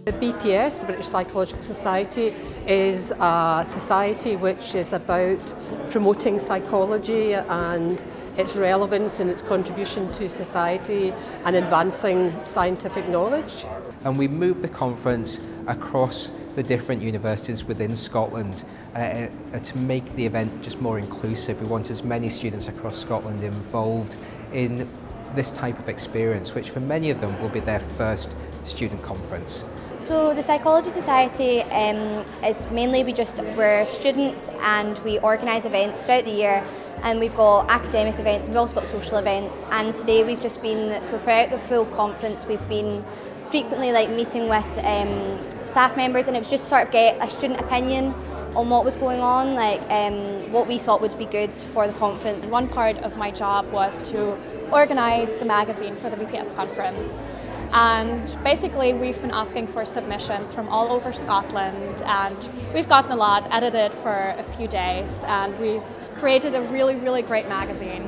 The BPS, the British Psychological Society, is a society which is about promoting psychology and its relevance and its contribution to society and advancing scientific knowledge. And we moved the conference across the different universities within Scotland to make the event just more inclusive. We want as many students across Scotland involved in this type of experience, which for many of them will be their first student conference. So the Psychology Society is mainly we're students and we organise events throughout the year, and we've got academic events and we've also got social events, and today we've just been, so throughout the full conference we've been frequently meeting with staff members, and it was just sort of get a student opinion on what was going on, what we thought would be good for the conference. One part of my job was to organise the magazine for the BPS Conference. And basically we've been asking for submissions from all over Scotland, and we've gotten a lot edited for a few days, and we created a really great magazine,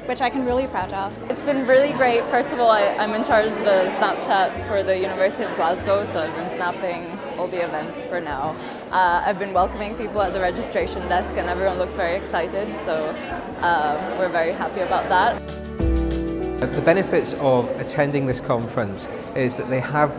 which I can really be proud of. It's been really great. First of all, I'm in charge of the Snapchat for the University of Glasgow, so I've been snapping all the events for now. I've been welcoming people at the registration desk and everyone looks very excited, so we're very happy about that. The benefits of attending this conference is that they have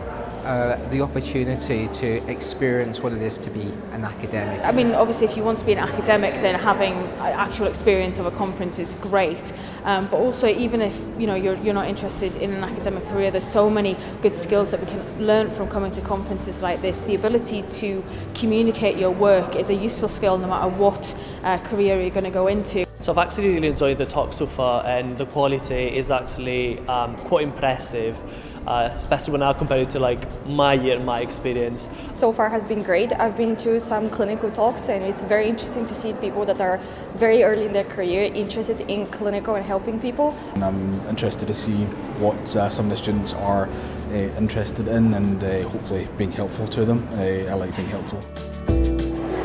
the opportunity to experience what it is to be an academic. I mean, obviously if you want to be an academic, then having actual experience of a conference is great, but also even if you're not interested in an academic career, there's so many good skills that we can learn from coming to conferences like this. The ability to communicate your work is a useful skill no matter what career you're going to go into. So I've actually really enjoyed the talk so far, and the quality is actually quite impressive, especially when I compare it to my year, my experience. So far has been great. I've been to some clinical talks, and it's very interesting to see people that are very early in their career interested in clinical and helping people. And I'm interested to see what some of the students are interested in, and hopefully being helpful to them. I like being helpful.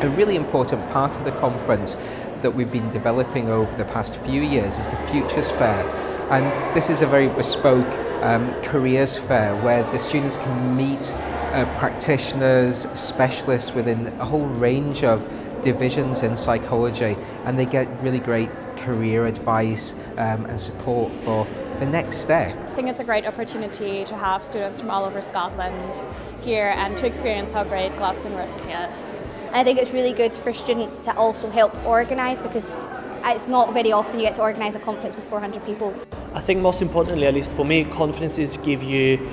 A really important part of the conference that we've been developing over the past few years is the Futures Fair, and this is a very bespoke careers fair where the students can meet practitioners, specialists within a whole range of divisions in psychology, and they get really great career advice and support for the next step. I think it's a great opportunity to have students from all over Scotland here and to experience how great Glasgow University is. I think it's really good for students to also help organise, because it's not very often you get to organise a conference with 400 people. I think most importantly, at least for me, conferences give you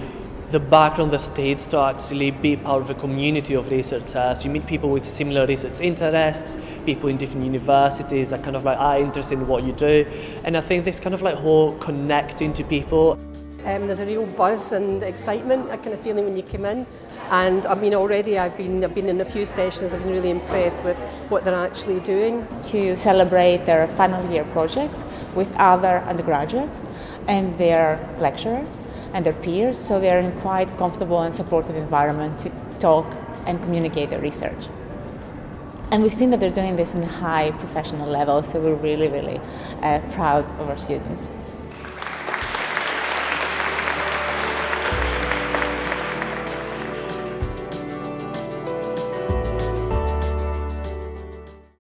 the background, the stage to actually be part of a community of researchers. You meet people with similar research interests, people in different universities that are interested in what you do, and I think this whole connecting to people. There's a real buzz and excitement, a kind of feeling when you come in, and I've been in a few sessions. I've been really impressed with what they're actually doing. To celebrate their final year projects with other undergraduates and their lecturers and their peers, so they're in quite comfortable and supportive environment to talk and communicate their research. And we've seen that they're doing this in a high professional level, so we're really proud of our students.